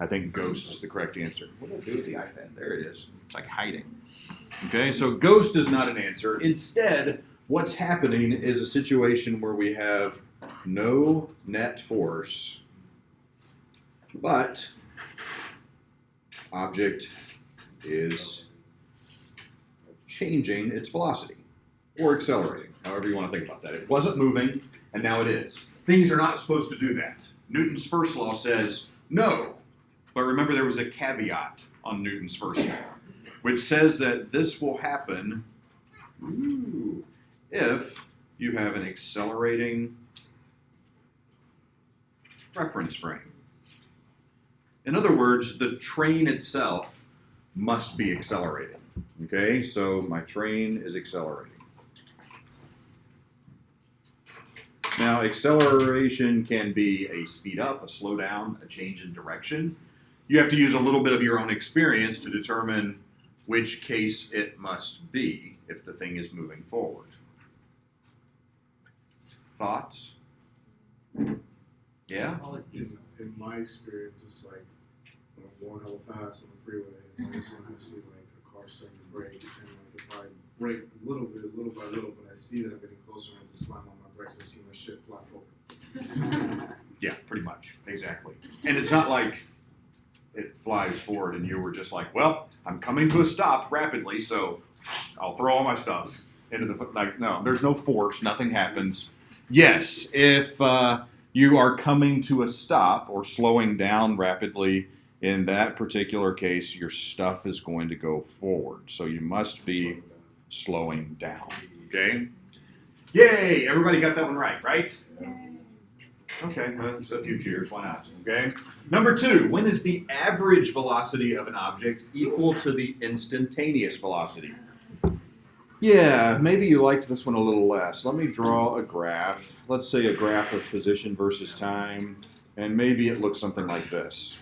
I think ghost is the correct answer. What did I do with the iPad? There it is. It's like hiding. Okay, so ghost is not an answer. Instead, what's happening is a situation where we have no net force, but object is changing its velocity or accelerating, however you want to think about that. It wasn't moving, and now it is. Things are not supposed to do that. Newton's first law says no, but remember there was a caveat on Newton's first law, which says that this will happen if you have an accelerating reference frame. In other words, the train itself must be accelerating. Okay, so my train is accelerating. Now, acceleration can be a speed up, a slow down, a change in direction. You have to use a little bit of your own experience to determine which case it must be if the thing is moving forward. Thoughts? Yeah? In my experience, it's like when I'm going hella fast on the freeway, and all of a sudden I see like a car starting to brake, and like if I brake a little bit, little by little, but I see that I'm getting closer, and I have to slam on my brakes, I see my shit fly forward. Yeah, pretty much. Exactly. And it's not like it flies forward and you were just like, well, I'm coming to a stop rapidly, so I'll throw all my stuff into the, like, no, there's no force, nothing happens. Yes, if you are coming to a stop or slowing down rapidly, in that particular case, your stuff is going to go forward. So you must be slowing down, okay? Yay, everybody got that one right? Okay, well, that's a few cheers, why not, okay? Number 2, when is the average velocity of an object equal to the instantaneous velocity? Yeah, maybe you liked this one a little less. Let me draw a graph. Let's say a graph of position versus time, and maybe it looks something like this.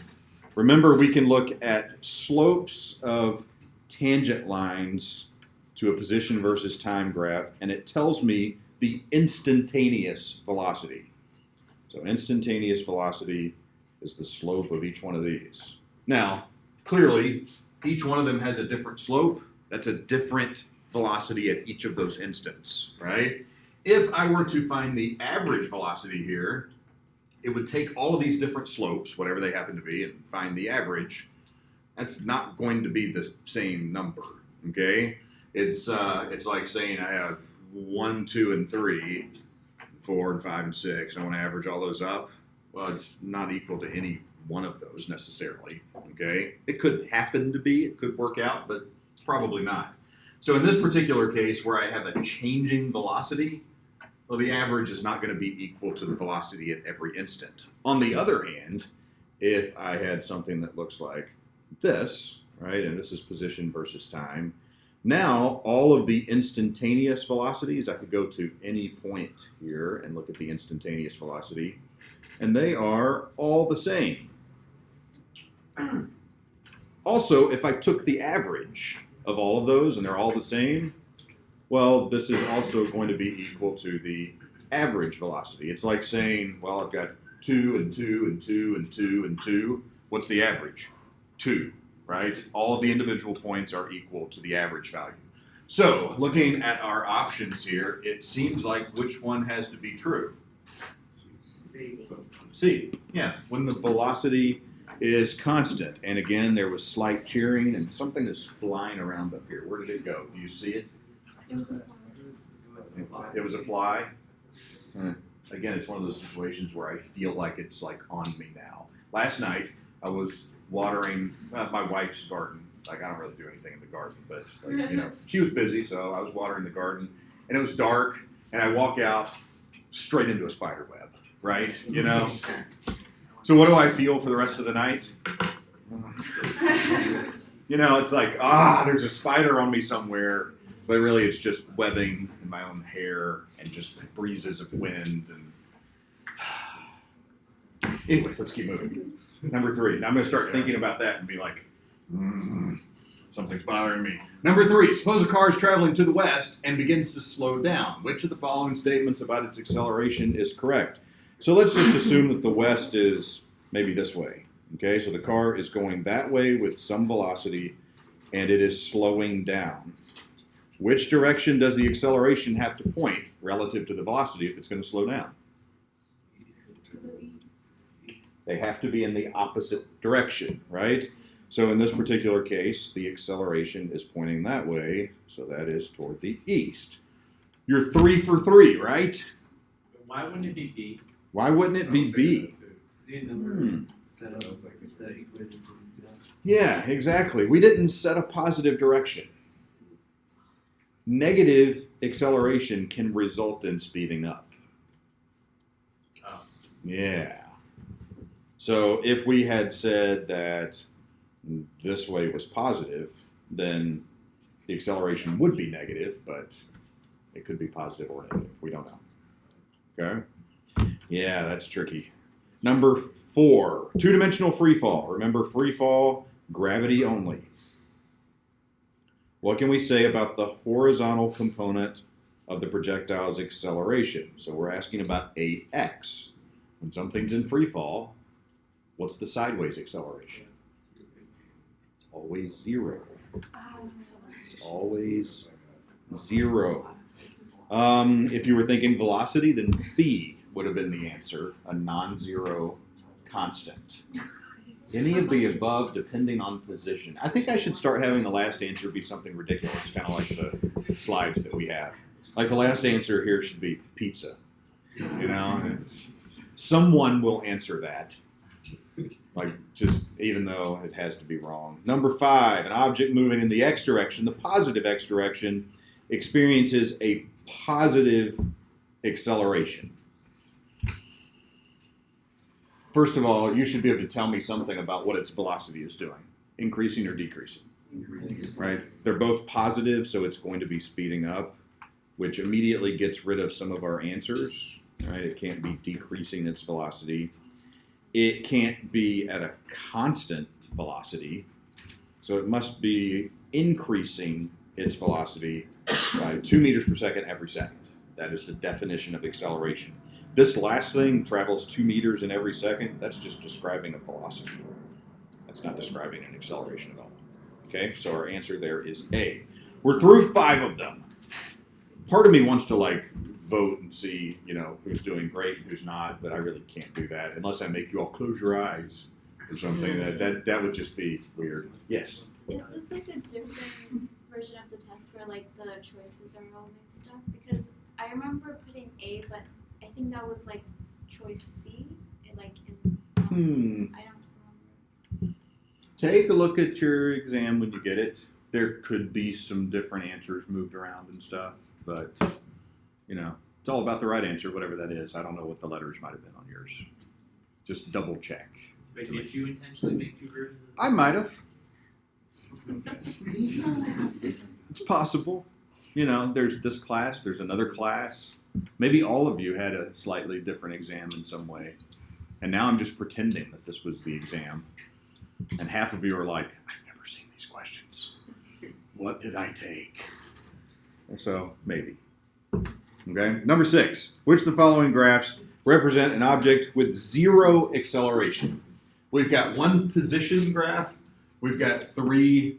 Remember, we can look at slopes of tangent lines to a position versus time graph, and it tells me the instantaneous velocity. So instantaneous velocity is the slope of each one of these. Now, clearly, each one of them has a different slope. That's a different velocity at each of those instants, right? If I were to find the average velocity here, it would take all of these different slopes, whatever they happen to be, and find the average. That's not going to be the same number, okay? It's like saying I have 1, 2, and 3, 4, and 5, and 6. I want to average all those up. Well, it's not equal to any one of those necessarily, okay? It could happen to be, it could work out, but probably not. So in this particular case where I have a changing velocity, well, the average is not going to be equal to the velocity at every instant. On the other hand, if I had something that looks like this, right, and this is position versus time, now all of the instantaneous velocities, I could go to any point here and look at the instantaneous velocity, and they are all the same. Also, if I took the average of all of those and they're all the same, well, this is also going to be equal to the average velocity. It's like saying, well, I've got 2 and 2 and 2 and 2 and 2. What's the average? 2, right? All of the individual points are equal to the average value. So, looking at our options here, it seems like which one has to be true? C. Yeah, when the velocity is constant. And again, there was slight cheering and something is flying around up here. Where did it go? Do you see it? It was a fly. It was a fly. Again, it's one of those situations where I feel like it's like on me now. Last night, I was watering my wife's garden. Like, I don't really do anything in the garden, but like, you know, she was busy, so I was watering the garden, and it was dark, and I walk out straight into a spider web, right? You know. So what do I feel for the rest of the night? You know, it's like, there's a spider on me somewhere. But really, it's just webbing in my own hair and just breezes of wind. And anyway, let's keep moving. Number 3. Now I'm going to start thinking about that and be like, something's bothering me. Number 3. Suppose a car is traveling to the west and begins to slow down. Which of the following statements about its acceleration is correct? So let's just assume that the west is maybe this way. Okay, so the car is going that way with some velocity, and it is slowing down. Which direction does the acceleration have to point relative to the velocity if it's going to slow down? They have to be in the opposite direction, right? So in this particular case, the acceleration is pointing that way, so that is toward the east. You're 3 for 3, right? Why wouldn't it be B? Why wouldn't it be B? The number set up the equation. Yeah, exactly. We didn't set a positive direction. Negative acceleration can result in speeding up. Oh. Yeah. So if we had said that this way was positive, then the acceleration would be negative, but it could be positive or negative. We don't know. Okay? Yeah, that's tricky. Number 4, two-dimensional free fall. Remember, free fall, gravity only. What can we say about the horizontal component of the projectile's acceleration? So we're asking about AX. When something's in free fall, what's the sideways acceleration? It's always 0. It's always 0. If you were thinking velocity, then B would have been the answer, a non-zero constant. Any of the above, depending on position. I think I should start having the last answer be something ridiculous, kind of like the slides that we have. Like the last answer here should be pizza. You know, someone will answer that. Like, just even though it has to be wrong. Number 5, an object moving in the x direction, the positive x direction, experiences a positive acceleration. First of all, you should be able to tell me something about what its velocity is doing, increasing or decreasing, right? They're both positive, so it's going to be speeding up, which immediately gets rid of some of our answers, right? It can't be decreasing its velocity. It can't be at a constant velocity, so it must be increasing its velocity by 2 meters per second every second. That is the definition of acceleration. This last thing, travels 2 meters in every second, that's just describing a velocity. That's not describing an acceleration at all. Okay, so our answer there is A. We're through 5 of them. Part of me wants to vote and see, who's doing great and who's not, but I really can't do that unless I make you all close your eyes or something. That would just be weird. Yes? Is this a different version of the test where the choices are all mixed up? Because I remember putting A, but I think that was choice C, I don't remember. Take a look at your exam when you get it. There could be some different answers moved around and stuff, but it's all about the right answer, whatever that is. I don't know what the letters might have been on yours. Just double check. But did you intentionally make 2 versions? I might have. It's possible. There's this class, there's another class. Maybe all of you had a slightly different exam in some way. And now I'm just pretending that this was the exam. And half of you are like, I've never seen these questions. What did I take? So, maybe. Okay, number 6. Which of the following graphs represent an object with 0 acceleration? We've got 1 position graph. We've got 3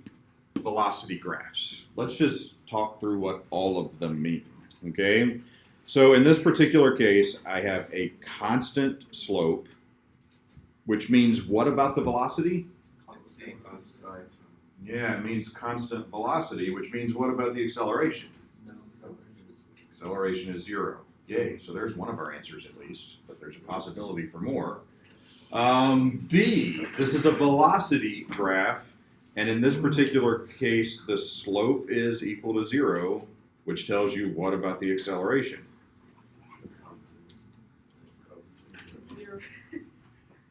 velocity graphs. Let's just talk through what all of them mean. Okay, so in this particular case, I have a constant slope, which means what about the velocity? Yeah, it means constant velocity, which means what about the acceleration? Acceleration is 0. Yay, so there's one of our answers at least, but there's a possibility for more. B, this is a velocity graph, and in this particular case, the slope is equal to 0, which tells you what about the acceleration?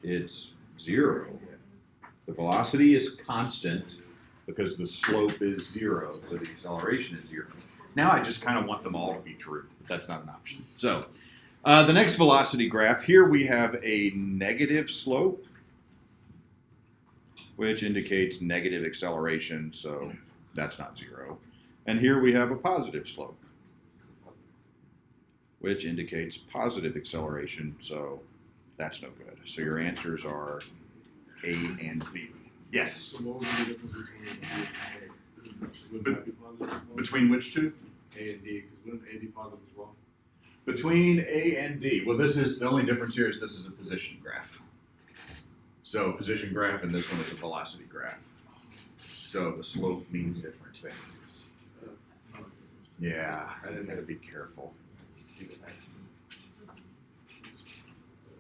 It's 0. The velocity is constant because the slope is 0, so the acceleration is 0. Now I just kind of want them all to be true, but that's not an option. So the next velocity graph, here we have a negative slope, which indicates negative acceleration, so that's not 0. And here we have a positive slope, which indicates positive acceleration, so that's no good. So your answers are A and B. Yes. So what would be the difference between B and A? Would that be positive as well? Between which two? A and D, because wouldn't A be positive as well? Between A and D. Well, this is the only difference here is this is a position graph. So position graph and this one is a velocity graph. So the slope means different things. Yeah, I gotta be careful.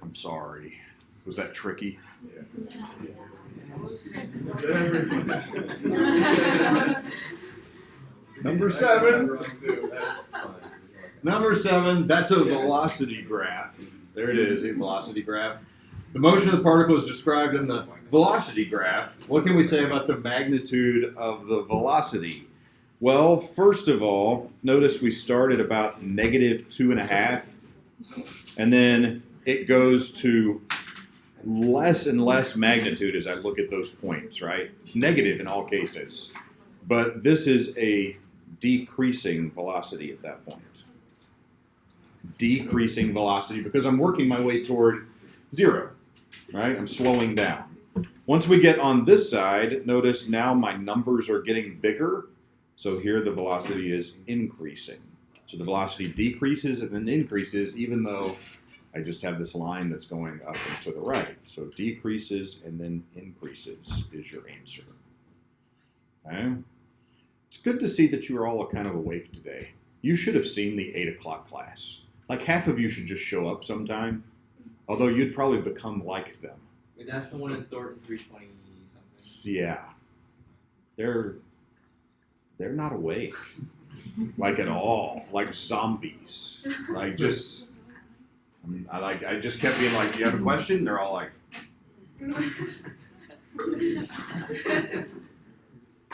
I'm sorry. Was that tricky? Number 7. Number 7, that's a velocity graph. There it is, a velocity graph. The motion of the particle is described in the velocity graph. What can we say about the magnitude of the velocity? Well, first of all, notice we start at about -2.5, and then it goes to less and less magnitude as I look at those points, right? It's negative in all cases, but this is a decreasing velocity at that point. Decreasing velocity because I'm working my way toward 0, right? I'm slowing down. Once we get on this side, notice now my numbers are getting bigger. So here the velocity is increasing. So the velocity decreases and then increases even though I just have this line that's going up and to the right. So decreases and then increases is your answer. Okay? It's good to see that you are all kind of awake today. You should have seen the 8 o'clock class. Like half of you should just show up sometime, although you'd probably become like them. Wait, that's the one in Thornton 320 something. Yeah. They're not awake. Like at all. Like zombies. Like just I just kept being like, do you have a question? They're all like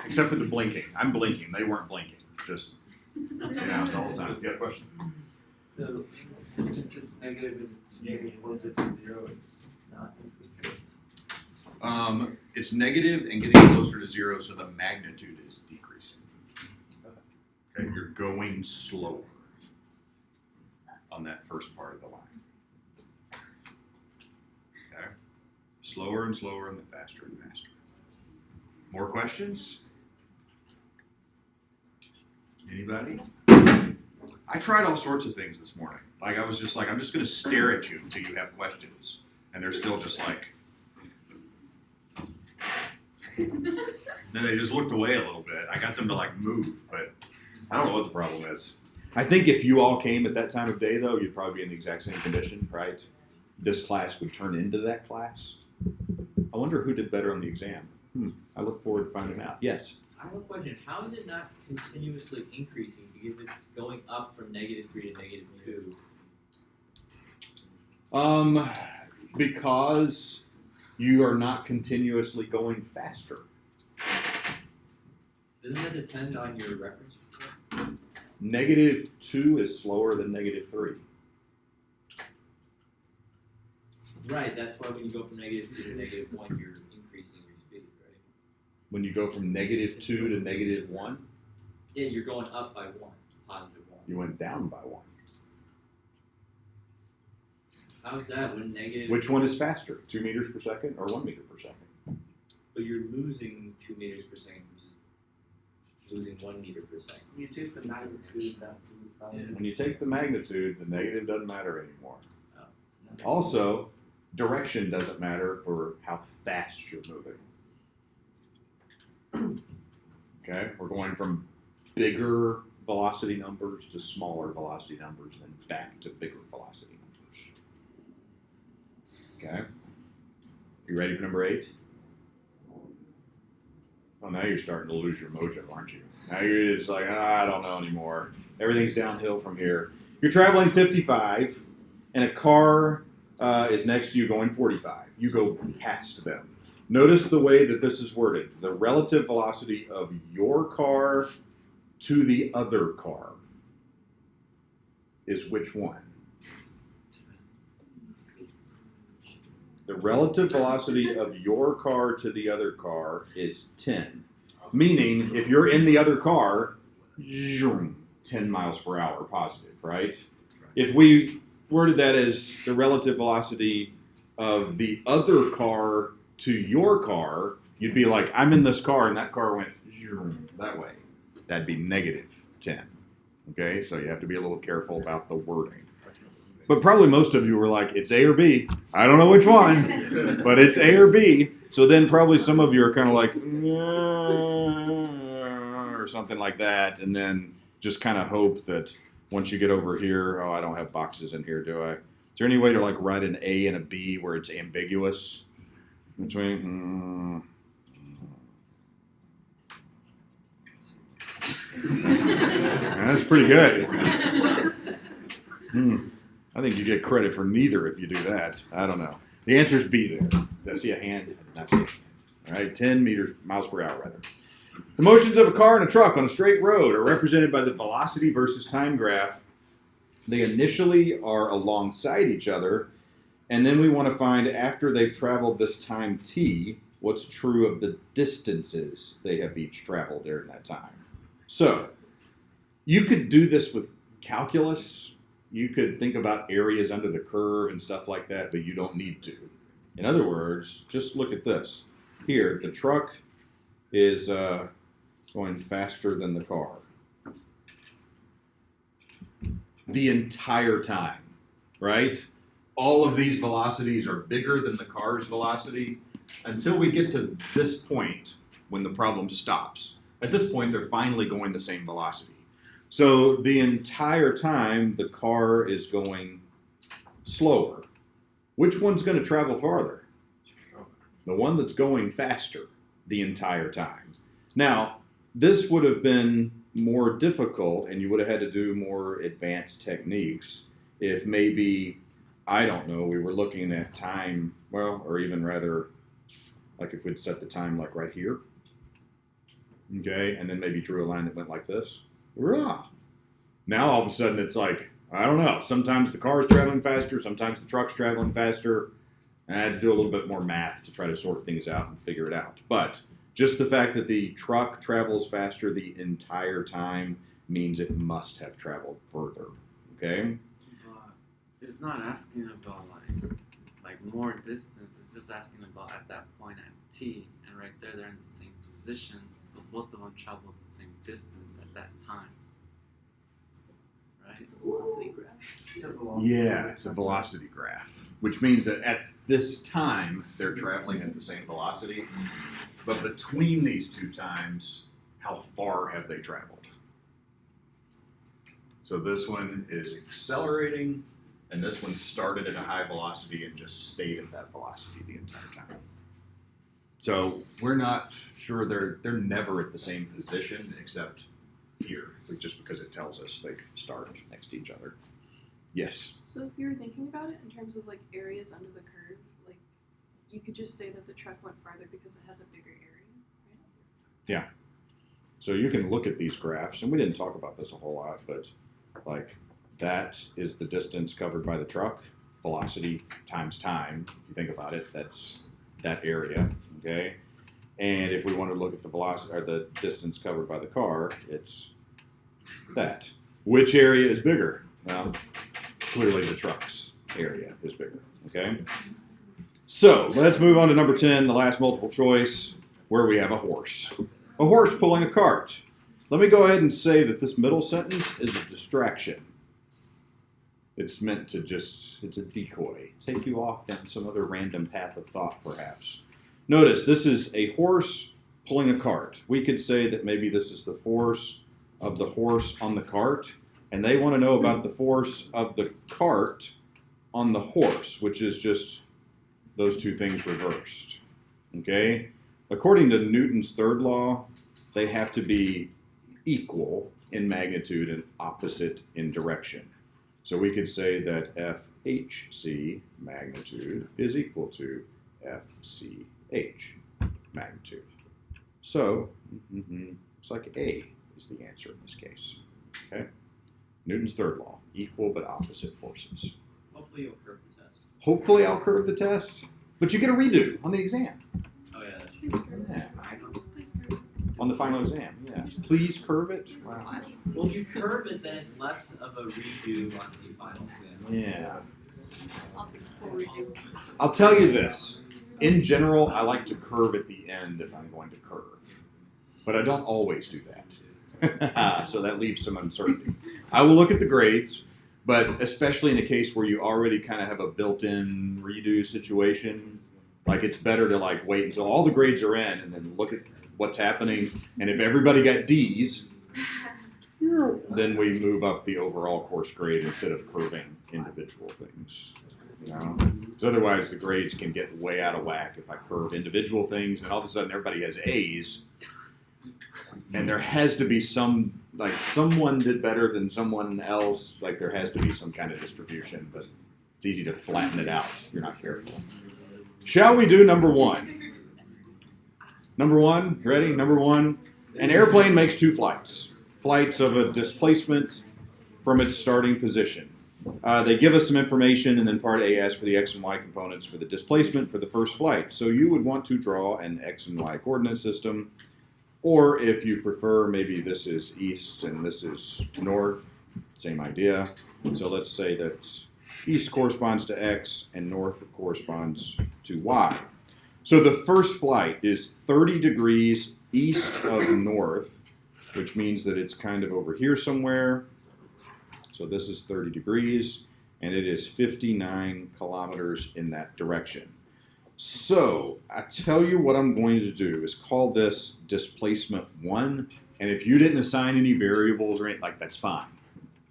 except for the blinking. I'm blinking. They weren't blinking. Just the whole time. If you got a question. So since it's negative and it's getting closer to 0, it's not increasing. It's negative and getting closer to 0, so the magnitude is decreasing. Okay, you're going slower on that first part of the line. Okay, slower and slower and then faster and faster. More questions? Anybody? I tried all sorts of things this morning. Like I was just like, I'm just gonna stare at you until you have questions. And they're still just like, then they just looked away a little bit. I got them to like move, but I don't know what the problem is. I think if you all came at that time of day though, you'd probably be in the exact same condition, right? This class would turn into that class. I wonder who did better on the exam. I look forward to finding out. Yes? I have a question. How is it not continuously increasing? Because it's going up from -3 to -2. Because you are not continuously going faster. Doesn't that depend on your reference? -2 is slower than -3. Right. That's why when you go from -2 to -1, you're increasing your speed, right? When you go from -2 to -1, Yeah, you're going up by 1, positive 1. you went down by 1. How's that when negative? Which one is faster, 2 meters per second or 1 meter per second? But you're losing 2 meters per second, which is losing 1 meter per second. You take the magnitude down to When you take the magnitude, the negative doesn't matter anymore. No. Also, direction doesn't matter for how fast you're moving. Okay, we're going from bigger velocity numbers to smaller velocity numbers and then back to bigger velocity numbers. Okay, you ready for number 8? Oh, now you're starting to lose your mojo, aren't you? Now you're just like, I don't know anymore. Everything's downhill from here. You're traveling 55, and a car is next to you going 45. You go past them. Notice the way that this is worded. The relative velocity of your car to the other car is which one? The relative velocity of your car to the other car is 10. Meaning, if you're in the other car, 10 miles per hour positive, right? If we worded that as the relative velocity of the other car to your car, you'd be like, I'm in this car, and that car went that way. That'd be -10. Okay, so you have to be a little careful about the wording. But probably most of you were like, it's A or B. I don't know which one, but it's A or B. So then probably some of you are kind of like, or something like that, and then just kind of hope that once you get over here, oh, I don't have boxes in here, do I? Is there any way to like write an A and a B where it's ambiguous between? That's pretty good. I think you get credit for neither if you do that. I don't know. The answer is B there. Did I see a hand? I did not see a hand. All right, 10 miles per hour rather. The motions of a car and a truck on a straight road are represented by the velocity versus time graph. They initially are alongside each other, and then we want to find after they've traveled this time t, what's true of the distances they have each traveled during that time. So, you could do this with calculus. You could think about areas under the curve and stuff like that, but you don't need to. In other words, just look at this. Here, the truck is going faster than the car the entire time, right? All of these velocities are bigger than the car's velocity until we get to this point when the problem stops. At this point, they're finally going the same velocity. So the entire time, the car is going slower. Which one's going to travel farther? The one that's going faster the entire time. Now, this would have been more difficult, and you would have had to do more advanced techniques if maybe, I don't know, we were looking at time, well, or even rather, like if we'd set the time like right here, okay, and then maybe drew a line that went like this. Rah. Now all of a sudden it's like, I don't know, sometimes the car's traveling faster, sometimes the truck's traveling faster. And I had to do a little bit more math to try to sort things out and figure it out. But just the fact that the truck travels faster the entire time means it must have traveled further, okay? But it's not asking about like more distance. It's just asking about at that point at t, and right there they're in the same position, so both of them travel the same distance at that time. Right? It's a velocity graph. Yeah, it's a velocity graph, which means that at this time they're traveling at the same velocity, but between these two times, how far have they traveled? So this one is accelerating, and this one started at a high velocity and just stayed at that velocity the entire time. So we're not sure they're never at the same position except here, just because it tells us they start next to each other. Yes. So if you were thinking about it in terms of like areas under the curve, like you could just say that the truck went farther because it has a bigger area, right? Yeah. So you can look at these graphs, and we didn't talk about this a whole lot, but like that is the distance covered by the truck, velocity times time. If you think about it, that's that area, okay? And if we want to look at the velocity or the distance covered by the car, it's that. Which area is bigger? Well, clearly the truck's area is bigger, okay? So let's move on to number 10, the last multiple choice, where we have a horse. A horse pulling a cart. Let me go ahead and say that this middle sentence is a distraction. It's meant to just, it's a decoy. Take you off down some other random path of thought, perhaps. Notice, this is a horse pulling a cart. We could say that maybe this is the force of the horse on the cart, and they want to know about the force of the cart on the horse, which is just those two things reversed. Okay? According to Newton's third law, they have to be equal in magnitude and opposite in direction. So we could say that FHC magnitude is equal to FCH magnitude. So, it's like A is the answer in this case. Okay? Newton's third law, equal but opposite forces. Hopefully you'll curve the test. Hopefully I'll curve the test, but you get a redo on the exam. Oh yeah, that's Please curve it. Yeah. Please curve it. On the final exam, yeah. Please curve it. Wow. well, if you curve it, then it's less of a redo on the final exam. Yeah. I'll take the full redo. I'll tell you this. In general, I like to curve at the end if I'm going to curve, but I don't always do that. So that leaves some uncertainty. I will look at the grades, but especially in a case where you already kind of have a built-in redo situation, like it's better to like wait until all the grades are in and then look at what's happening. And if everybody got D's, then we move up the overall course grade instead of curving individual things. You know, because otherwise the grades can get way out of whack if I curve individual things, and all of a sudden everybody has A's, and there has to be some, like someone did better than someone else. Like there has to be some kind of distribution, but it's easy to flatten it out if you're not careful. Shall we do number one? Number one, ready? Number one, an airplane makes 2 flights. Flights of a displacement from its starting position. They give us some information, and then part A asks for the x and y components for the displacement for the first flight. So you would want to draw an x and y coordinate system, or if you prefer, maybe this is east and this is north, same idea. So let's say that east corresponds to x and north corresponds to y. So the first flight is 30 degrees east of north, which means that it's kind of over here somewhere. So this is 30 degrees, and it is 59 kilometers in that direction. So I tell you what I'm going to do is call this displacement 1, and if you didn't assign any variables or anything, like that's fine.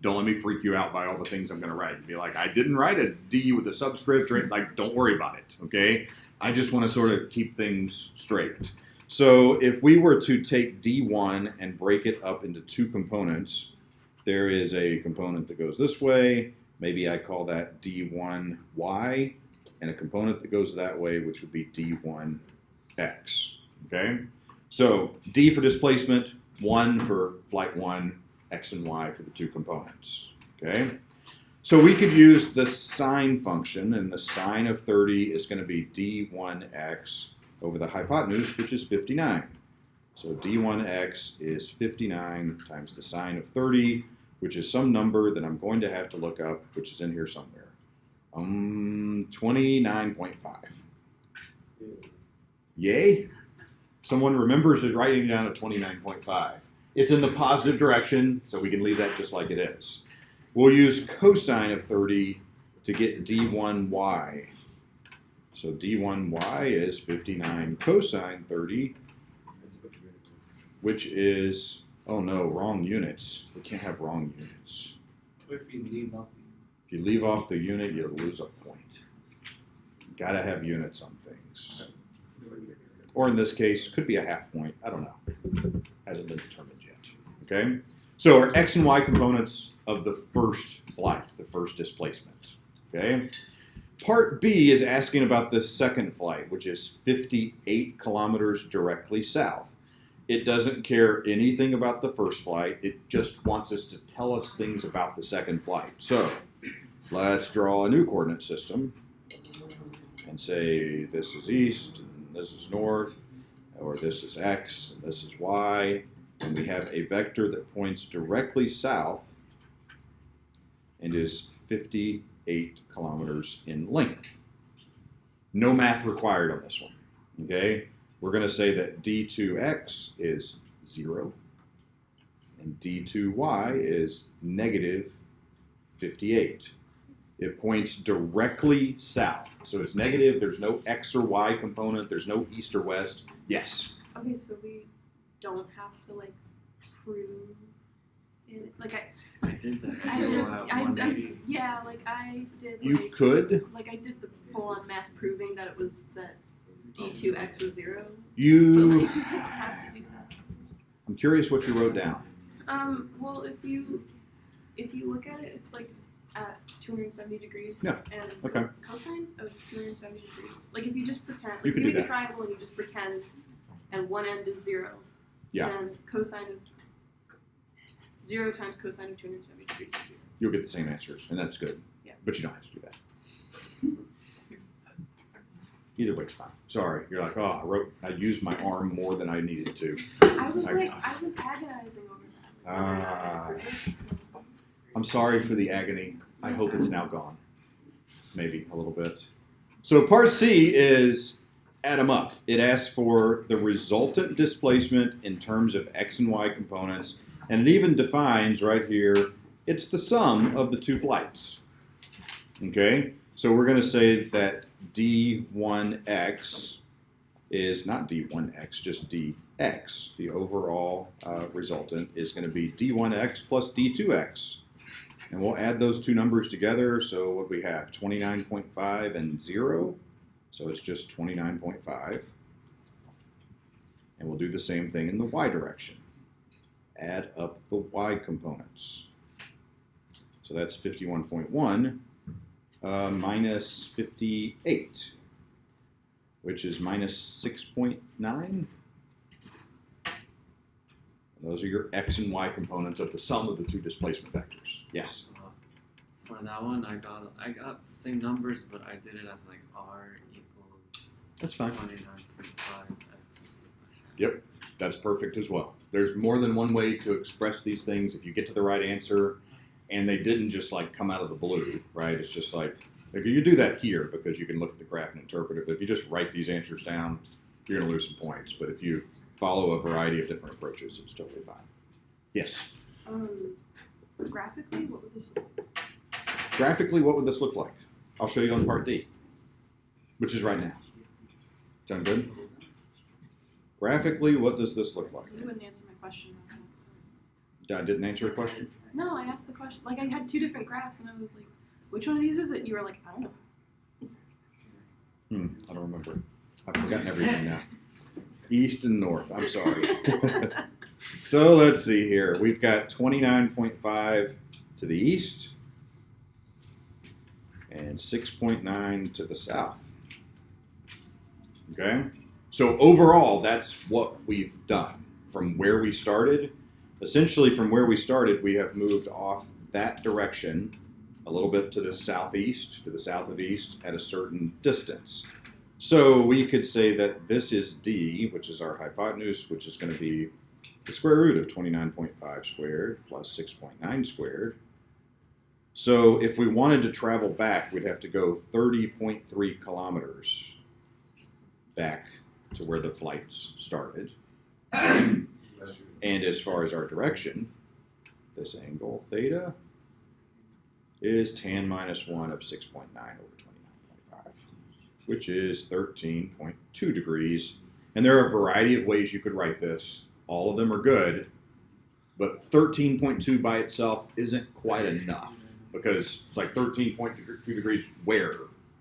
Don't let me freak you out by all the things I'm going to write. Be like, I didn't write a D with a subscript, or anything. Like, don't worry about it, okay? I just want to sort of keep things straight. So if we were to take D1 and break it up into 2 components, there is a component that goes this way. Maybe I call that D1Y, and a component that goes that way, which would be D1X, okay? So D for displacement, 1 for flight 1, X and Y for the 2 components, okay? So we could use the sine function, and the sine of 30 is going to be D1X over the hypotenuse, which is 59. So D1X is 59 times the sine of 30, which is some number that I'm going to have to look up, which is in here somewhere. 29.5. Yay? Someone remembers it writing down at 29.5. It's in the positive direction, so we can leave that just like it is. We'll use cosine of 30 to get D1Y. So D1Y is 59 cosine 30, which is, oh no, wrong units. We can't have wrong units. What if you leave off? If you leave off the unit, you lose a point. You gotta have units on things. Or in this case, could be a half point. I don't know. Hasn't been determined yet. Okay? So our x and y components of the first flight, the first displacement. Okay? Part B is asking about the second flight, which is 58 kilometers directly south. It doesn't care anything about the first flight. It just wants us to tell us things about the second flight. So let's draw a new coordinate system and say this is east, and this is north, or this is x, and this is y. And we have a vector that points directly south and is 58 kilometers in length. No math required on this one, okay? We're going to say that d2x is 0 and d2y is negative 58. It points directly south. So it's negative, there's no x or y component, there's no east or west. Yes? Okay, so we don't have to like prove it. Like I did that. I did. I 180. yeah, like I did. You Like, could. Like I did the full-on math proving that it was that d2x was 0. But You. like, you don't have to do that. I'm curious what you wrote down. Well, if you look at it, it's like at 270 degrees. Yeah, And okay. cosine of 270 degrees. Like if you just pretend, like You if could you do make that. a triangle and you just pretend, and one end is 0. Yeah. Then cosine of 0 times cosine of 270 degrees is 0. You'll get the same answers, and that's good. Yeah. But you don't have to do that. Either way, it's fine. Sorry, you're like, oh, I used my arm more than I needed to. I was I- agonizing over that. Ah. I'm sorry for the agony. I hope it's now gone. Maybe a little bit. So part C is add them up. It asks for the resultant displacement in terms of x and y components, and it even defines right here, it's the sum of the two flights. Okay, so we're going to say that d1x is not d1x, just dx. The overall resultant is going to be d1x plus d2x. And we'll add those two numbers together. So what we have, 29.5 and 0. So it's just 29.5. And we'll do the same thing in the y direction. Add up the y components. So that's 51.1 minus 58, which is minus 6.9. Those are your x and y components of the sum of the two displacement vectors. Yes? For that one, I got the same numbers, but I did it as like r equals That's fine. 29.5x. Yep, that's perfect as well. There's more than one way to express these things. If you get to the right answer, and they didn't just like come out of the blue, right? It's just like, if you do that here, because you can look at the graph and interpret it, but if you just write these answers down, you're gonna lose some points. But if you follow a variety of different approaches, it's totally fine. Yes? Graphically, what would this look like? Graphically, what would this look like? I'll show you on part D, which is right now. Sound good? Graphically, what does this look like? You wouldn't answer my question. I didn't answer a question? No, I asked the question. Like, I had two different graphs, and I was like, which one of these is it? You were like, I don't know. I don't remember. I've forgotten everything now. East and north, I'm sorry. So let's see here. We've got 29.5 to the east and 6.9 to the south. Okay? So overall, that's what we've done from where we started. Essentially, from where we started, we have moved off that direction a little bit to the southeast, to the south of east, at a certain distance. So we could say that this is d, which is our hypotenuse, which is going to be the square root of 29.5 squared plus 6.9 squared. So if we wanted to travel back, we'd have to go 30.3 kilometers back to where the flights started. And as far as our direction, this angle, theta, is tan minus 1 of 6.9 over 29.5, which is 13.2 degrees. And there are a variety of ways you could write this. All of them are good, but 13.2 by itself isn't quite enough because it's like 13.2 degrees where,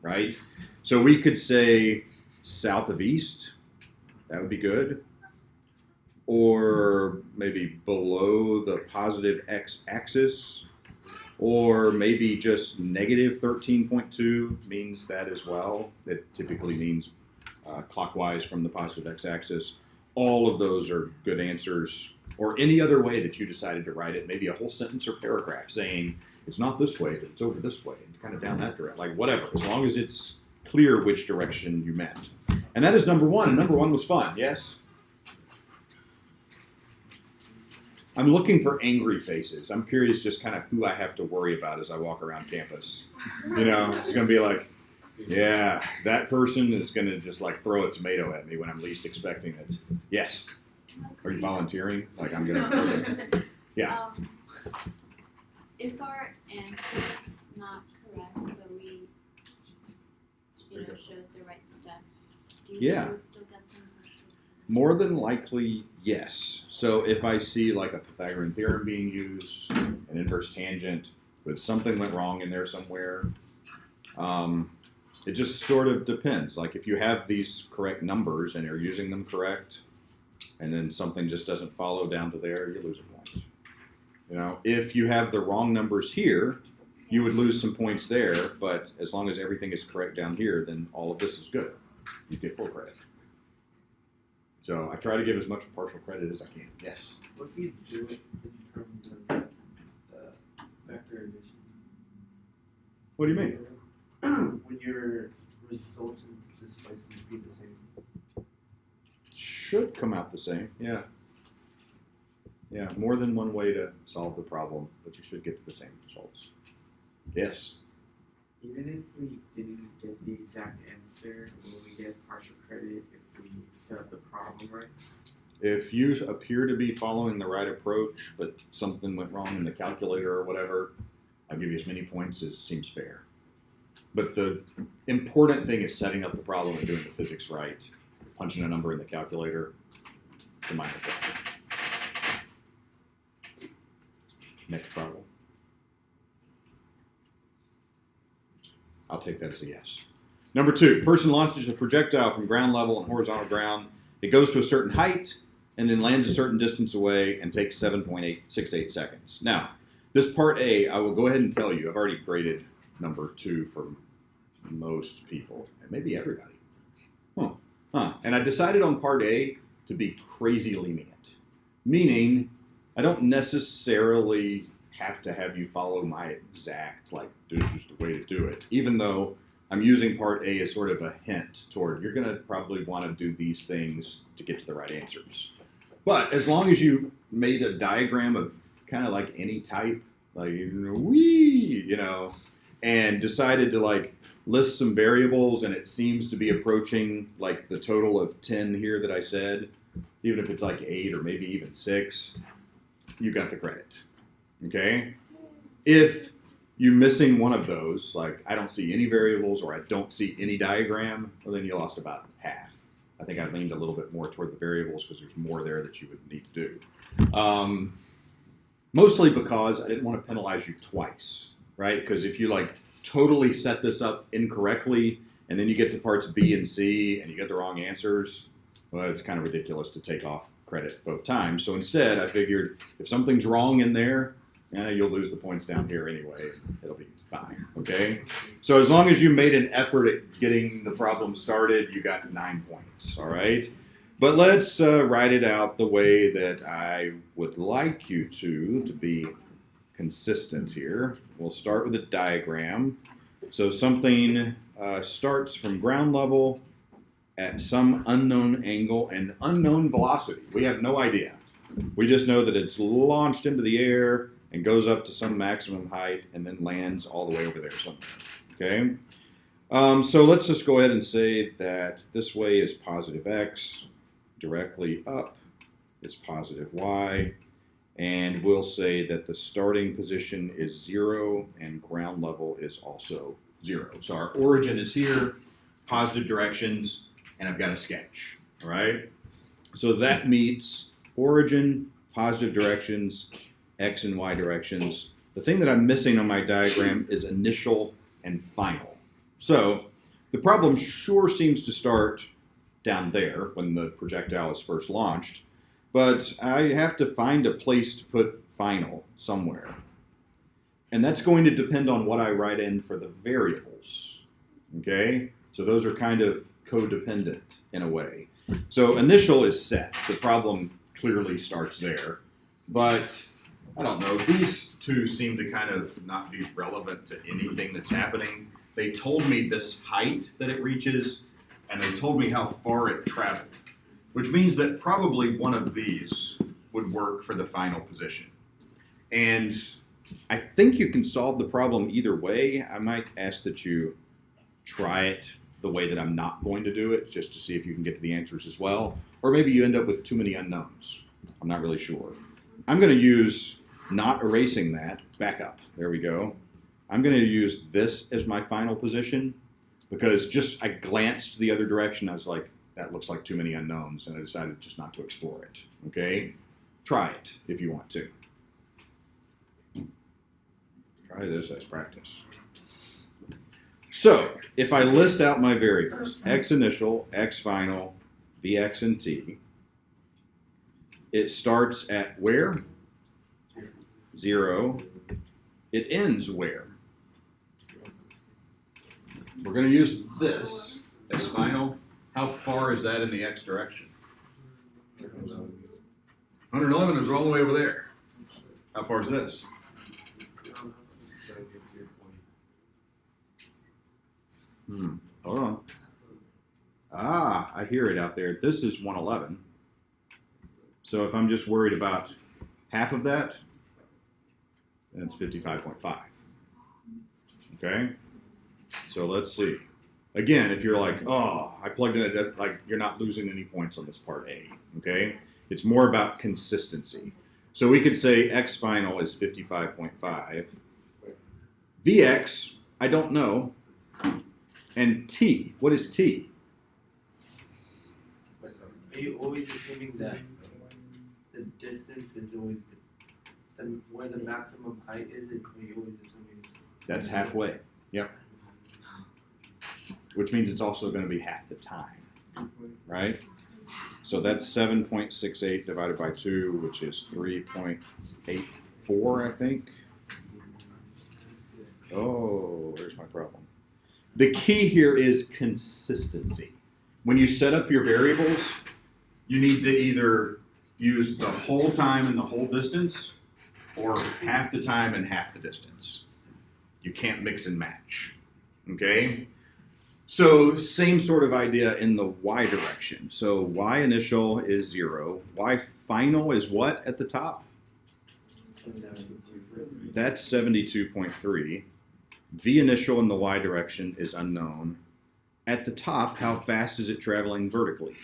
right? So we could say south of east, that would be good. Or maybe below the positive x-axis, or maybe just negative 13.2 means that as well. That typically means clockwise from the positive x-axis. All of those are good answers, or any other way that you decided to write it, maybe a whole sentence or paragraph saying it's not this way, but it's over this way, and kind of down that direction, like whatever, as long as it's clear which direction you meant. And that is number one, and number one was fun, yes? I'm looking for angry faces. I'm curious just kind of who I have to worry about as I walk around campus. You know, it's going to be like, yeah, that person is going to just like throw a tomato at me when I'm least expecting it. Yes. Are you volunteering? Like I'm going to. Yeah. If our answer is not correct, but we, showed the right steps, do you think we would still get some questions? More than likely, yes. So if I see like a Pythagorean theorem being used, an inverse tangent, but something went wrong in there somewhere, it just sort of depends. Like if you have these correct numbers and you're using them correct, and then something just doesn't follow down to there, you lose a point. You know, if you have the wrong numbers here, you would lose some points there, but as long as everything is correct down here, then all of this is good. You get full credit. So I try to give as much partial credit as I can. Yes? What if you do it in terms of the vector addition? What do you mean? Would your resultant displacement be the same? Should come out the same, yeah. Yeah, more than one way to solve the problem, but you should get to the same results. Yes? Even if we didn't get the exact answer, will we get partial credit if we set up the problem right? If you appear to be following the right approach, but something went wrong in the calculator or whatever, I'll give you as many points as seems fair. But the important thing is setting up the problem and doing the physics right. Punching a number in the calculator, it's a minor thing. Next problem. I'll take that as a yes. Number 2, person launches a projectile from ground level and horizontal ground. It goes to a certain height and then lands a certain distance away and takes 7.868 seconds. Now, this part A, I will go ahead and tell you, I've already graded number 2 for most people, and maybe everybody. And I decided on part A to be crazy lenient, meaning I don't necessarily have to have you follow my exact, like, this is the way to do it, even though I'm using part A as sort of a hint toward you're going to probably want to do these things to get to the right answers. But as long as you made a diagram of kind of like any type, like, and decided to like list some variables and it seems to be approaching like the total of 10 here that I said, even if it's like 8 or maybe even 6, you got the credit. Okay? If you're missing one of those, like I don't see any variables or I don't see any diagram, well then you lost about half. I think I leaned a little bit more toward the variables because there's more there that you would need to do. Mostly because I didn't want to penalize you twice, right? Because if you like totally set this up incorrectly and then you get to parts B and C and you get the wrong answers, well, it's kind of ridiculous to take off credit both times. So instead, I figured if something's wrong in there, you'll lose the points down here anyway. It'll be fine, okay? So as long as you made an effort at getting the problem started, you got 9 points, all right? But let's write it out the way that I would like you to be consistent here. We'll start with a diagram. So something starts from ground level at some unknown angle and unknown velocity. We have no idea. We just know that it's launched into the air and goes up to some maximum height and then lands all the way over there somewhere, okay? So let's just go ahead and say that this way is positive x, directly up is positive y, and we'll say that the starting position is 0 and ground level is also 0. So our origin is here, positive directions, and I've got a sketch, all right? So that meets origin, positive directions, x and y directions. The thing that I'm missing on my diagram is initial and final. So the problem sure seems to start down there when the projectile is first launched, but I have to find a place to put final somewhere. And that's going to depend on what I write in for the variables, okay? So those are kind of codependent in a way. So initial is set. The problem clearly starts there, but I don't know, these two seem to kind of not be relevant to anything that's happening. They told me this height that it reaches, and they told me how far it traveled, which means that probably one of these would work for the final position. And I think you can solve the problem either way. I might ask that you try it the way that I'm not going to do it, just to see if you can get to the answers as well. Or maybe you end up with too many unknowns. I'm not really sure. I'm going to use not erasing that, back up, there we go. I'm going to use this as my final position because I glanced the other direction. I was like, that looks like too many unknowns, and I decided just not to explore it, okay? Try it if you want to. Try this as practice. So, if I list out my variables, x initial, x final, bx and t, it starts at where? 0. It ends where? We're going to use this as final. How far is that in the x direction? 111 is all the way over there. How far is this? Hold on. Ah, I hear it out there. This is 111. So if I'm just worried about half of that, then it's 55.5. Okay? So let's see. Again, if you're like, oh, I plugged in like you're not losing any points on this part A, okay? It's more about consistency. So we could say X final is 55.5. Vx, I don't know. And T, what is T? Are you always assuming that the distance is always where the maximum height is? Are you always assuming it's That's halfway. Yep. Which means it's also going to be half the time, right? So that's 7.68 divided by 2, which is 3.84, I think. Oh, there's my problem. The key here is consistency. When you set up your variables, you need to either use the whole time and the whole distance, or half the time and half the distance. You can't mix and match, okay? So same sort of idea in the y direction. So y initial is 0. Y final is what at the top? That's 72.3. V initial in the y direction is unknown. At the top, how fast is it traveling vertically?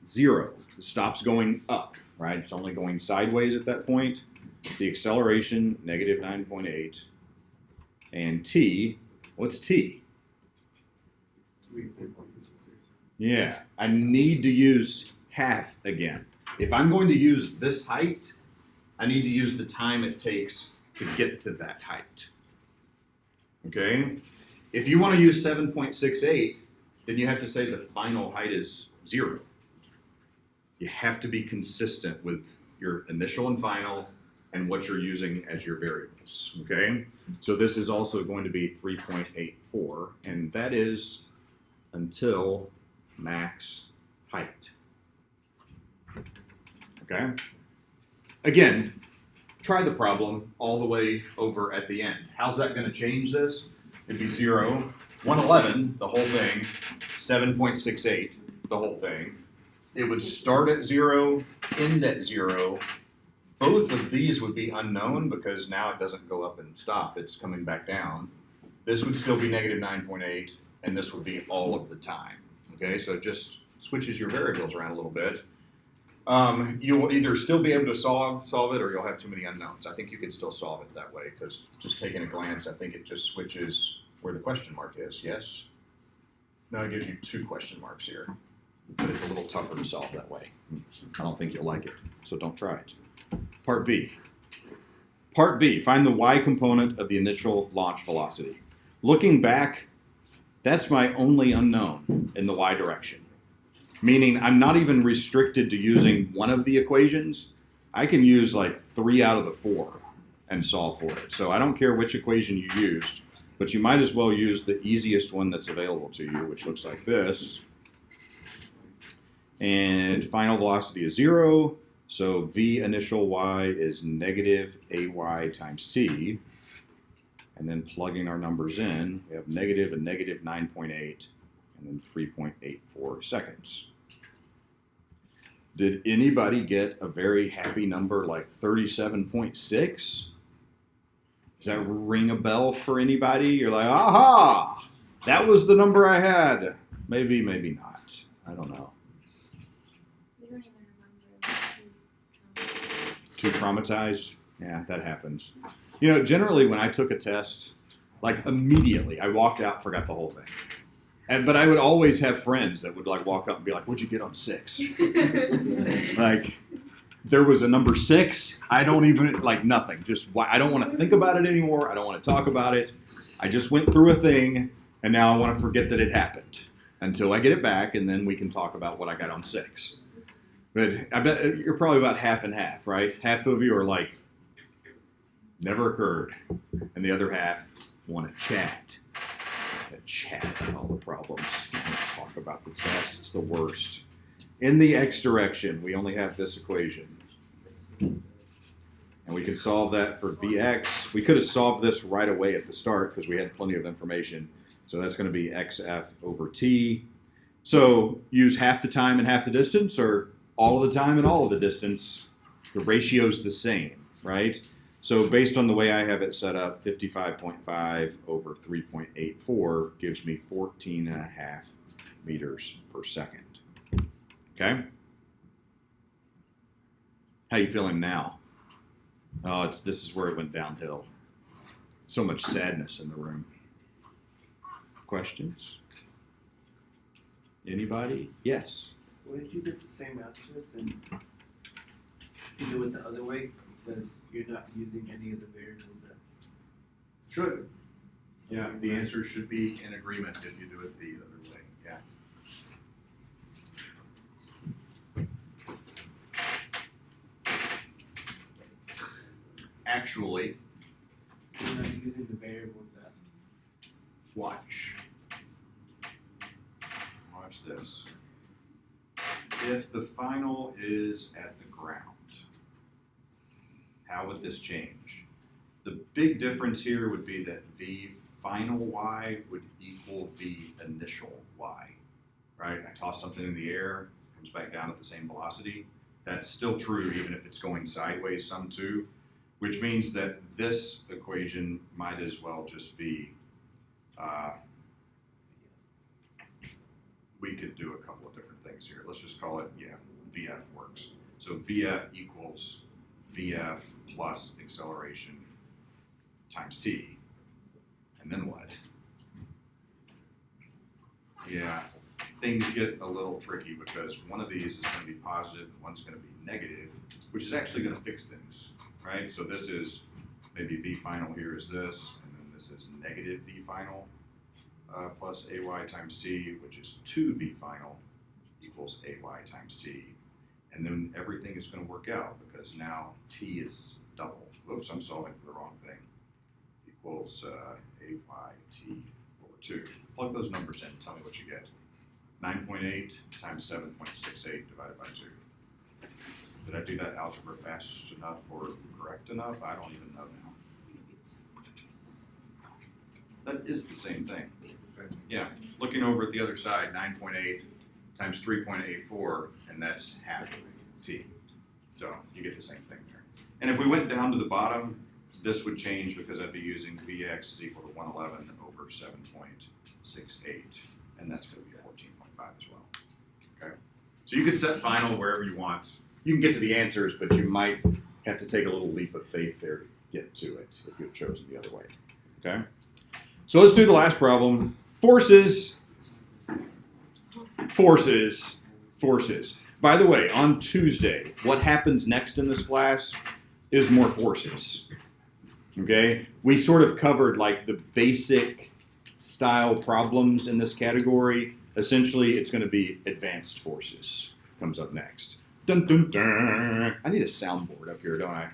0. It stops going up, right? It's only going sideways at that point. The acceleration, negative 9.8. And t, what's t? Yeah, I need to use half again. If I'm going to use this height, I need to use the time it takes to get to that height. Okay? If you want to use 7.68, then you have to say the final height is 0. You have to be consistent with your initial and final and what you're using as your variables. Okay? So this is also going to be 3.84, and that is until max height. Okay? Again, try the problem all the way over at the end. How's that going to change this? It'd be 0, 111, the whole thing, 7.68, the whole thing. It would start at 0, end at 0. Both of these would be unknown because now it doesn't go up and stop. It's coming back down. This would still be negative 9.8, and this would be all of the time. Okay, so it just switches your variables around a little bit. You will either still be able to solve it, or you'll have too many unknowns. I think you can still solve it that way because just taking a glance, I think it just switches where the question mark is. Yes? No, it gives you 2 question marks here, but it's a little tougher to solve that way. I don't think you'll like it, so don't try it. Part B. Part B, find the y component of the initial launch velocity. Looking back, that's my only unknown in the y direction. Meaning I'm not even restricted to using one of the equations. I can use like 3 out of the 4 and solve for it. So I don't care which equation you used, but you might as well use the easiest one that's available to you, which looks like this. And final velocity is 0. So v initial y is negative ay times t. And then plugging our numbers in, we have negative and negative 9.8, and then 3.84 seconds. Did anybody get a very happy number like 37.6? Does that ring a bell for anybody? You're like, aha, that was the number I had. Maybe, maybe not. I don't know. We don't even remember. Too traumatized? Yeah, that happens. You know, generally when I took a test, like immediately I walked out, forgot the whole thing. But I would always have friends that would like walk up and be like, "What'd you get on 6?" Like, there was a number 6. I don't even, like, nothing. Just, I don't want to think about it anymore. I don't want to talk about it. I just went through a thing, and now I want to forget that it happened until I get it back, and then we can talk about what I got on 6. But I bet you're probably about half and half, right? Half of you are like, never occurred, and the other half want to chat. Chat about all the problems. Talk about the test. It's the worst. In the x direction, we only have this equation. And we can solve that for Vx. We could have solved this right away at the start because we had plenty of information. So that's going to be xf over t. So use half the time and half the distance, or all of the time and all of the distance. The ratio's the same, right? So based on the way I have it set up, 55.5 over 3.84 gives me 14.5 meters per second. Okay? How you feeling now? Oh, this is where it went downhill. So much sadness in the room. Questions? Anybody? Yes. Wouldn't you get the same answer since you do it the other way? Because you're not using any of the variables that. Should. Yeah, the answer should be in agreement if you do it the other way. Yeah. Actually, You're not using the variables that. watch. Watch this. If the final is at the ground, how would this change? The big difference here would be that V final Y would equal V initial Y, right? I toss something in the air, comes back down at the same velocity. That's still true even if it's going sideways some too, which means that this equation might as well just be, we could do a couple of different things here. Let's just call it, VF works. So VF equals VF plus acceleration times T. And then what? Yeah, things get a little tricky because one of these is going to be positive and one's going to be negative, which is actually going to fix things, right? So this is maybe V final here is this, and then this is negative V final plus AY times T, which is 2V final equals AY times T. And then everything is going to work out because now T is double. Whoops, I'm solving for the wrong thing. Equals AYT over 2. Plug those numbers in, tell me what you get. 9.8 times 7.68 divided by 2. Did I do that algebra fast enough or correct enough? I don't even know now. That is the same thing. Yeah, looking over at the other side, 9.8 times 3.84, and that's half T. So you get the same thing there. And if we went down to the bottom, this would change because I'd be using Vx is equal to 111 over 7.68, and that's going to be 14.5 as well. Okay, so you could set final wherever you want. You can get to the answers, but you might have to take a little leap of faith there to get to it if you had chosen the other way. Okay, so let's do the last problem. Forces. By the way, on Tuesday, what happens next in this class is more forces. Okay? We sort of covered like the basic style problems in this category. Essentially, it's going to be advanced forces. Comes up next. Dun, dun, dun. I need a soundboard up here, don't I?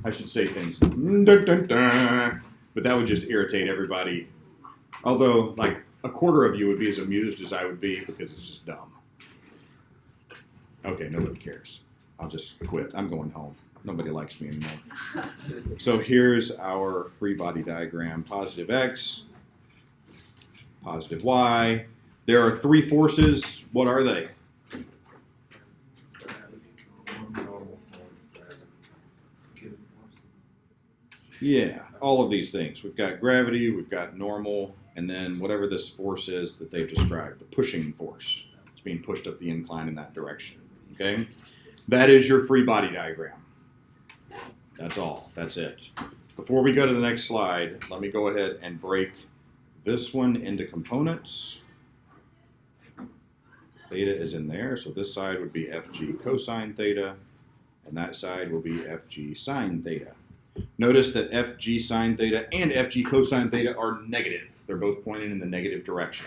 I should say things. Dun, dun, dun. But that would just irritate everybody. Although, like, a quarter of you would be as amused as I would be because it's just dumb. Okay, nobody cares. I'll just quit. I'm going home. Nobody likes me anymore. So here's our free body diagram. Positive X, positive Y. There are three forces. What are they? Yeah, all of these things. We've got gravity, we've got normal, and then whatever this force is that they've described, the pushing force. It's being pushed up the incline in that direction. Okay? That is your free body diagram. That's all. That's it. Before we go to the next slide, let me go ahead and break this one into components. Theta is in there, so this side would be Fg cosine theta, and that side will be Fg sine theta. Notice that Fg sine theta and Fg cosine theta are negative. They're both pointing in the negative direction.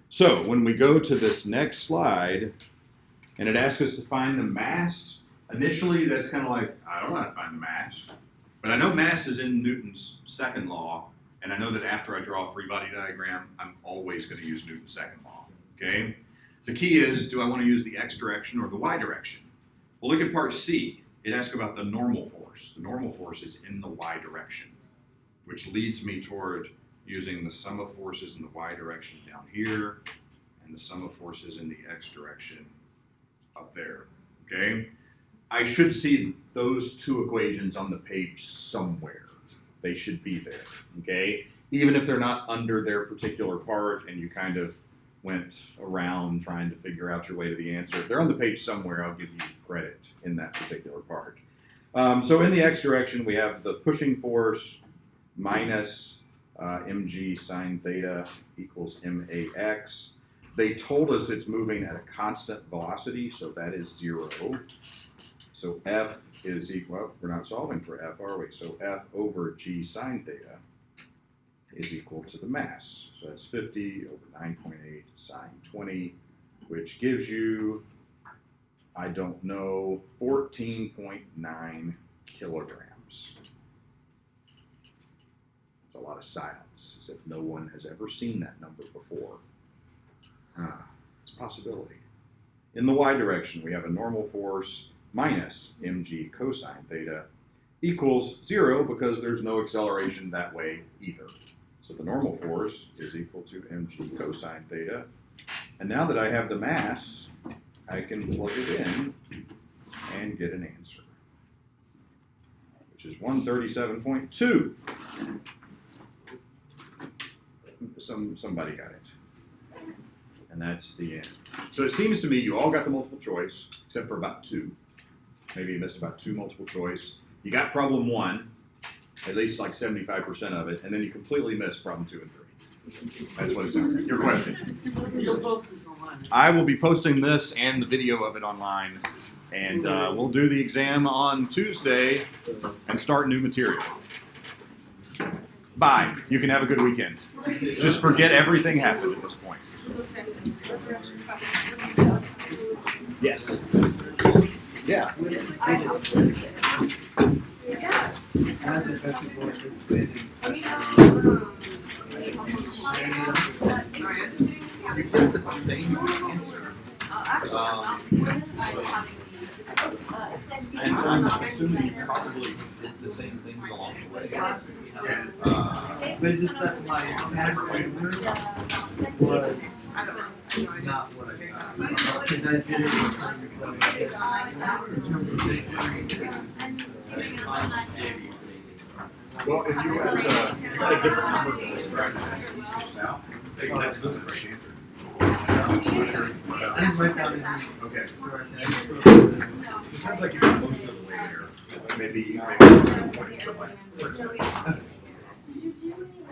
So when we go to this next slide, and it asks us to find the mass, initially that's kind of like, I don't know how to find the mass. But I know mass is in Newton's second law, and I know that after I draw a free body diagram, I'm always going to use Newton's second law. Okay? The key is, do I want to use the x direction or the y direction? Well, look at part C. It asks about the normal force. The normal force is in the y direction, which leads me toward using the sum of forces in the y direction down here and the sum of forces in the x direction up there. Okay? I should see those two equations on the page somewhere. They should be there, okay? Even if they're not under their particular part and you kind of went around trying to figure out your way to the answer. If they're on the page somewhere, I'll give you credit in that particular part. So in the x direction, we have the pushing force minus mg sine theta equals max. They told us it's moving at a constant velocity, so that is 0. So F is equal, well, we're not solving for F, are we? So F over g sine theta is equal to the mass. So that's 50 over 9.8 sine 20, which gives you, I don't know, 14.9 kilograms. It's a lot of silence, as if no one has ever seen that number before. It's a possibility. In the y direction, we have a normal force minus mg cosine theta equals 0 because there's no acceleration that way either. So the normal force is equal to mg cosine theta. And now that I have the mass, I can plug it in and get an answer, which is 137.2. Somebody got it. And that's the end. So it seems to me you all got the multiple choice, except for about 2. Maybe you missed about 2 multiple choice. You got problem 1, at least like 75% of it, and then you completely missed problem 2 and 3. That's what it sounds like. Your question. You'll post this online. I will be posting this and the video of it online, and we'll do the exam on Tuesday and start new material. Bye. You can have a good weekend. Just forget everything happened at this point. Yes. Yeah. You get the same answer. And I'm assuming you probably did the same things along the way. But it's just that my past paper was not what I got. Because I did it Well, if you had a different number than this south, that's the correct answer. Okay. It sounds like you're close to the way there. Maybe.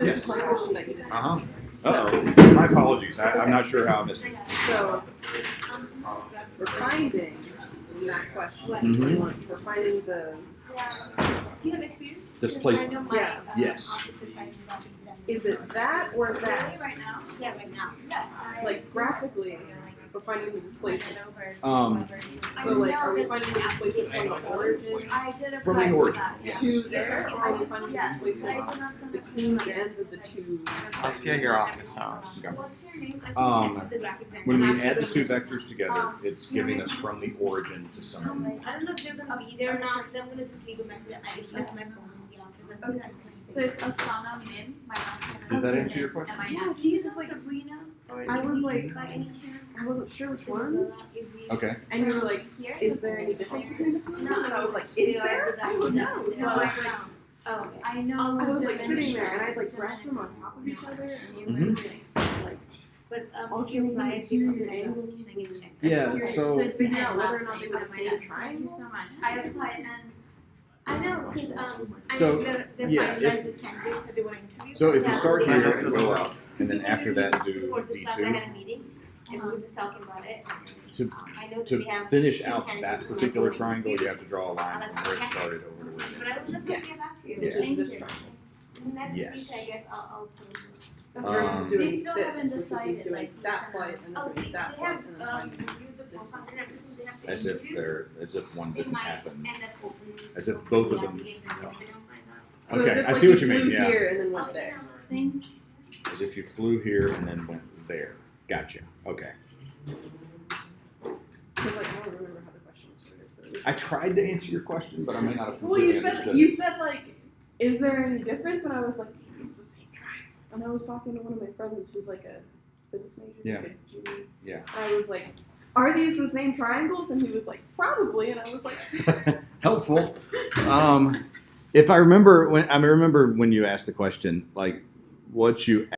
Yes. Uh-huh. Uh-oh. My apologies. I'm not sure how I missed it. So, we're finding in that question, we're finding the, Do you have experience? Displacement. I know Yeah. Yes. is it that or that? Right now? Yeah, right now. Yes. Like graphically, we're finding the displacement. Um, So like, are we finding the displacement from the origin I did From the origin, yes. to there, or are we finding the displacement between the ends of the two? I'll see you at your office hours. What's your name? When we add the two vectors together, it's giving us from the origin to some. I don't know if they're gonna be there or not. Then I'm gonna just leave a message. I just left my phone in the office. Okay. So it's Afsana Mim. My last name. Did that answer your question? Yeah. Do you know Sabrina? I was like, By any chance? I wasn't sure which one, Okay. and you were like, Here? is there any difference between the two of them? No, And I was like, is there? I don't know. So I was like, Oh, I know. I was like sitting there, and I'd like graph them on top of each other, and you were like, But alternating apply the it to interior the angles. check. Yeah, So so it's figure out my whether or last not they name, were but the my same last name. triangle. Thank you so much. I applied and I know because So, the yeah, finalized the candidates that they want to interview. so if you Yeah, start they here have and go up, and then after that do Before this class, I D2, had a meeting and we were just talking about it. To- I know that to they have finish two out candidates that who might particular want to triangle, you interview. have to draw a line from where it started over to where it But I was just gonna get back to you. Yeah. Thank This you. triangle. Next Yes. week, I guess I'll tell you. Versus doing They still this, haven't which would be decided, doing like, that flight and Oh, then doing that they flight have and then finding reviewed the profile and everything. They have to as if interview. as if one It didn't might happen. end up opening As if up both the of them- application, they don't find out. So Okay, as if, I like, see what you flew mean, yeah. here and then Oh, went there. Thanks. As if you flew here and then went there. Gotcha. Okay. Because like, I don't remember how the question was worded, but it was. I tried to answer your question, but I may not have Well, completely you said understood. like, is there any difference? And I was like, it's the same triangle. And I was talking to one of my friends who's like a physics major. Yeah. Like a GE. Yeah. I was like, are these the same triangles? And he was like, probably. And I was like, Helpful. If I remember when you asked the question, like what you